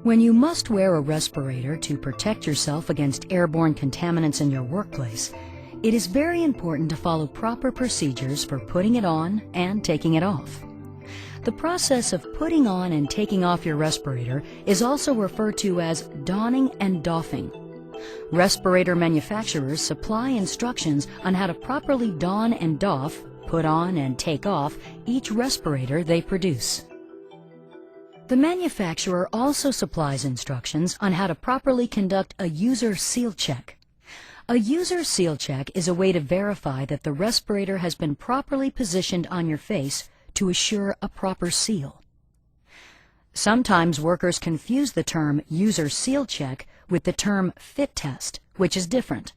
When you must wear a respirator to protect yourself against airborne contaminants in your workplace, it is very important to follow proper procedures for putting it on and taking it off. The process of putting on and taking off your respirator is also referred to as donning and doffing. Respirator manufacturers supply instructions on how to properly don and doff, put on and take off each respirator they produce. The manufacturer also supplies instructions on how to properly conduct a user seal check. A user seal check is a way to verify that the respirator has been properly positioned on your face to assure a proper seal. Sometimes workers confuse the term user seal check with the term fit test, which is different.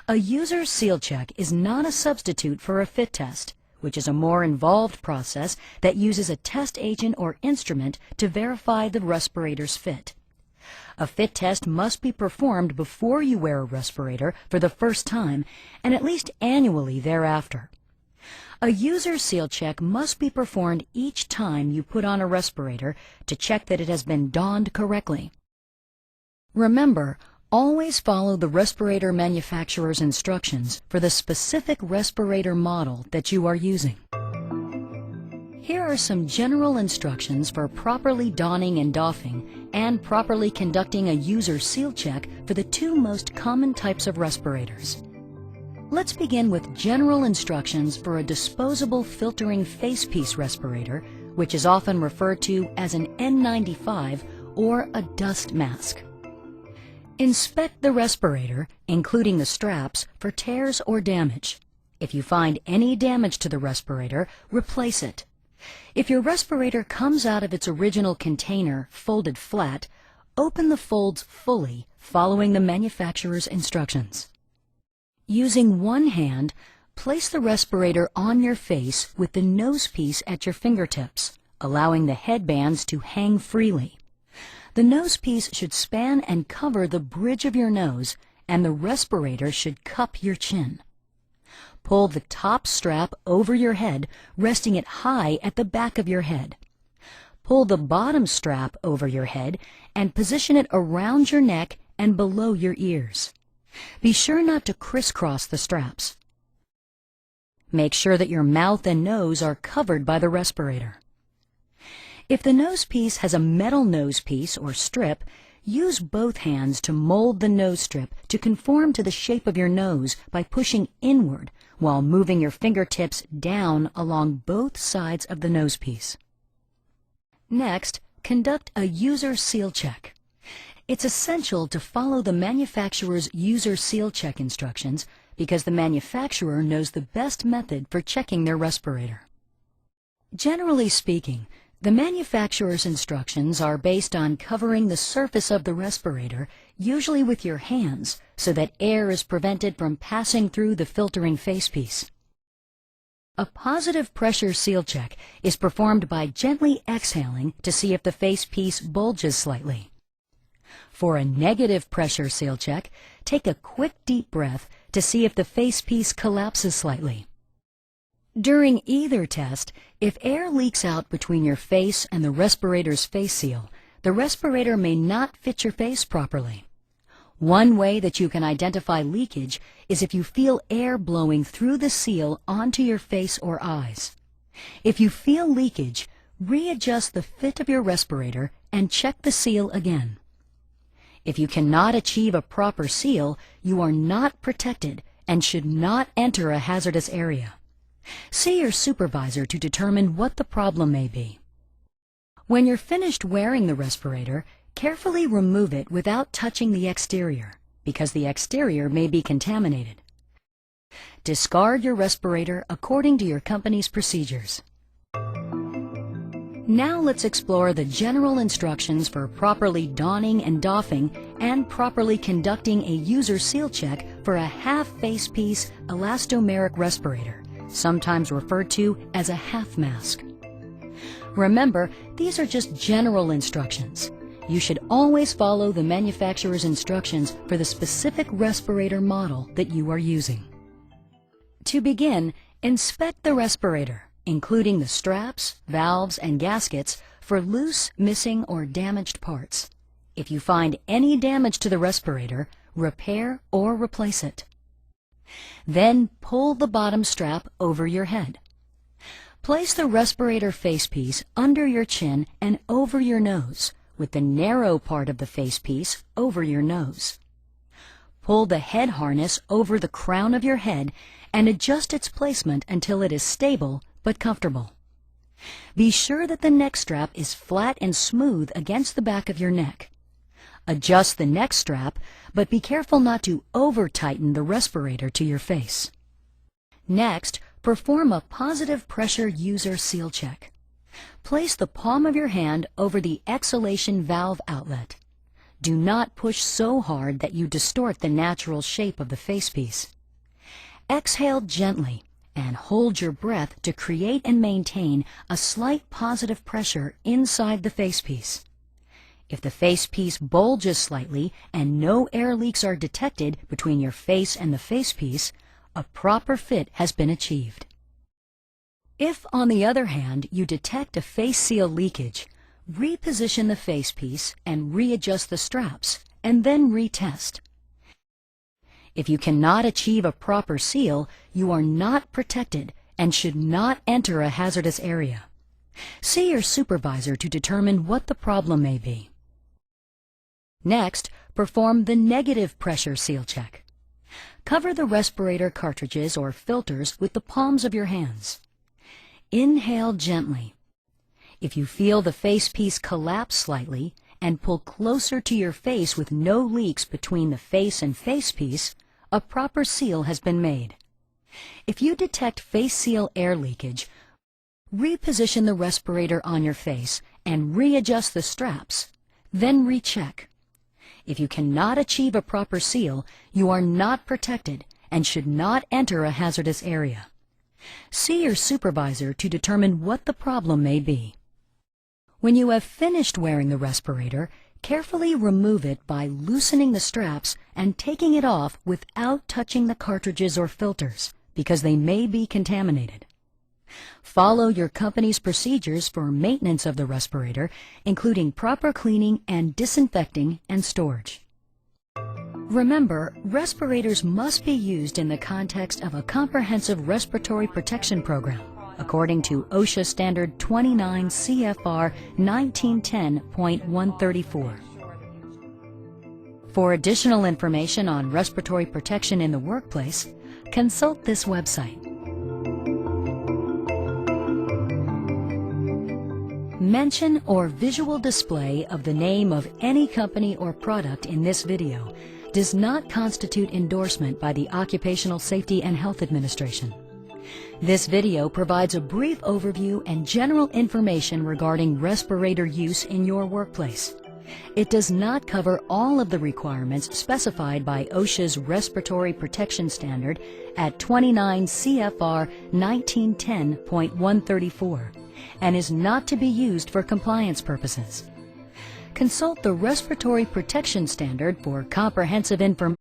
A user seal check is not a substitute for a fit test, which is a more involved process that uses a test agent or instrument to verify the respirator's fit. A fit test must be performed before you wear a respirator for the first time and at least annually thereafter. A user seal check must be performed each time you put on a respirator to check that it has been donned correctly. Remember, always follow the respirator manufacturer's instructions for the specific respirator model that you are using. Here are some general instructions for properly donning and doffing and properly conducting a user seal check for the two most common types of respirators. Let's begin with general instructions for a disposable filtering facepiece respirator, which is often referred to as an N95 or a dust mask. Inspect the respirator, including the straps, for tears or damage. If you find any damage to the respirator, replace it. If your respirator comes out of its original container folded flat, open the folds fully, following the manufacturer's instructions. Using one hand, place the respirator on your face with the nose piece at your fingertips, allowing the headbands to hang freely. The nose piece should span and cover the bridge of your nose, and the respirator should cup your chin. Pull the top strap over your head, resting it high at the back of your head. Pull the bottom strap over your head and position it around your neck and below your ears. Be sure not to crisscross the straps. Make sure that your mouth and nose are covered by the respirator. If the nose piece has a metal nose piece or strip, use both hands to mold the nose strip to conform to the shape of your nose by pushing inward while moving your fingertips down along both sides of the nose piece. Next, conduct a user seal check. It's essential to follow the manufacturer's user seal check instructions because the manufacturer knows the best method for checking their respirator. Generally speaking, the manufacturer's instructions are based on covering the surface of the respirator, usually with your hands, so that air is prevented from passing through the filtering facepiece. A positive pressure seal check is performed by gently exhaling to see if the facepiece bulges slightly. For a negative pressure seal check, take a quick deep breath to see if the facepiece collapses slightly. During either test, if air leaks out between your face and the respirator's face seal, the respirator may not fit your face properly. One way that you can identify leakage is if you feel air blowing through the seal onto your face or eyes. If you feel leakage, readjust the fit of your respirator and check the seal again. If you cannot achieve a proper seal, you are not protected and should not enter a hazardous area. See your supervisor to determine what the problem may be. When you're finished wearing the respirator, carefully remove it without touching the exterior, because the exterior may be contaminated. Discard your respirator according to your company's procedures. Now let's explore the general instructions for properly donning and doffing and properly conducting a user seal check for a half facepiece elastomeric respirator, sometimes referred to as a half mask. Remember, these are just general instructions. You should always follow the manufacturer's instructions for the specific respirator model that you are using. To begin, inspect the respirator, including the straps, valves, and gaskets, for loose, missing, or damaged parts. If you find any damage to the respirator, repair or replace it. Then pull the bottom strap over your head. Place the respirator facepiece under your chin and over your nose, with the narrow part of the facepiece over your nose. Pull the head harness over the crown of your head and adjust its placement until it is stable but comfortable. Be sure that the neck strap is flat and smooth against the back of your neck. Adjust the neck strap, but be careful not to over-tighten the respirator to your face. Next, perform a positive pressure user seal check. Place the palm of your hand over the exhalation valve outlet. Do not push so hard that you distort the natural shape of the facepiece. Exhale gently and hold your breath to create and maintain a slight positive pressure inside the facepiece. If the facepiece bulges slightly and no air leaks are detected between your face and the facepiece, a proper fit has been achieved. If, on the other hand, you detect a face seal leakage, reposition the facepiece and readjust the straps, and then retest. If you cannot achieve a proper seal, you are not protected and should not enter a hazardous area. See your supervisor to determine what the problem may be. Next, perform the negative pressure seal check. Cover the respirator cartridges or filters with the palms of your hands. Inhale gently. If you feel the facepiece collapse slightly and pull closer to your face with no leaks between the face and facepiece, a proper seal has been made. If you detect face seal air leakage, reposition the respirator on your face and readjust the straps, then recheck. If you cannot achieve a proper seal, you are not protected and should not enter a hazardous area. See your supervisor to determine what the problem may be. When you have finished wearing the respirator, carefully remove it by loosening the straps and taking it off without touching the cartridges or filters, because they may be contaminated. Follow your company's procedures for maintenance of the respirator, including proper cleaning and disinfecting and storage. Remember, respirators must be used in the context of a comprehensive respiratory protection program, according to OSHA Standard 29 CFR 1910.134. For additional information on respiratory protection in the workplace, consult this website. Mention or visual display of the name of any company or product in this video does not constitute endorsement by the Occupational Safety and Health Administration. This video provides a brief overview and general information regarding respirator use in your workplace. It does not cover all of the requirements specified by OSHA's Respiratory Protection Standard at 29 CFR 1910.134 and is not to be used for compliance purposes. Consult the Respiratory Protection Standard for comprehensive information